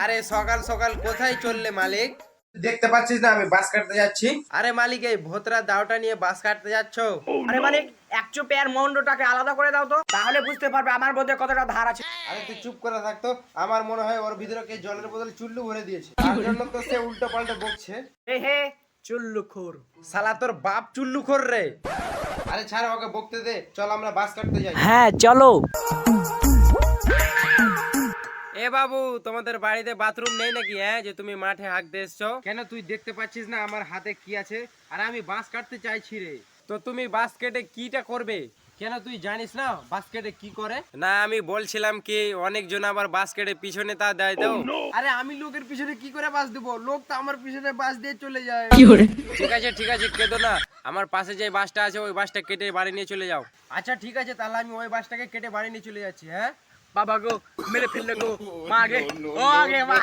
আরে সকাল সকাল কোথায় চললে মালিক? দেখতে পাচ্ছিস না আমি বাস কাটতে যাচ্ছি। আরে মালিক, এই ভোতরা দাওটা নিয়ে বাস কাটতে যাচ্ছ? আরে মালিক, এক চুপ এর মন্ডটাকে আলাদা করে দাও তো, তাহলে বুঝতে পারবে আমার মধ্যে কতটা ধার আছে। আরে তুই চুপ করে থাকতো। আমার মনে হয় ওর ভিতরে কে জলের বোতলে চুল্লু ভরে দিয়েছে, তার জন্য তো সে উল্টো পাল্টা বকছে। হে হে চুল্লুখোর। শালা তোর বাপ চুল্লু খোর রে। আরে ছাড়, ওকে বকতে দে, চল আমরা বাস কাটতে যাই। হ্যাঁ চলো। এ বাবু, তোমাদের বাড়িতে বাথরুম নেই নাকি? হ্যাঁ, যে তুমি মাঠে হাঁকতে এসছো কেন? তুই দেখতে পাচ্ছিস না আমার হাতে কি আছে? আর আমি বাঁশ কাটতে চাইছি রে। তো তুমি বাঁশ কেটে কিটা করবে? কেন তুই জানিস না বাঁশ কেটে কি করে? না, আমি বলছিলাম কি অনেকজন আবার বাঁশ কেটে পিছনে তা দেয় তো। আরে আমি লোকের পিছনে কি করে বাঁশ দেবো? লোক তো আমার পিছনে বাঁশ দিয়ে চলে যায়। ঠিক আছে ঠিক আছে, কেঁদো না। আমার পাশে যে বাঁশটা আছে ওই বাঁশটা কেটে বাড়ি নিয়ে চলে যাও। আচ্ছা ঠিক আছে, তাহলে আমি ওই বাঁশটাকে কেটে বাড়ি নিয়ে চলে যাচ্ছি। হ্যাঁ বাবা গো, মেরে ফেললে গো, মা আগে, ও আগে মা।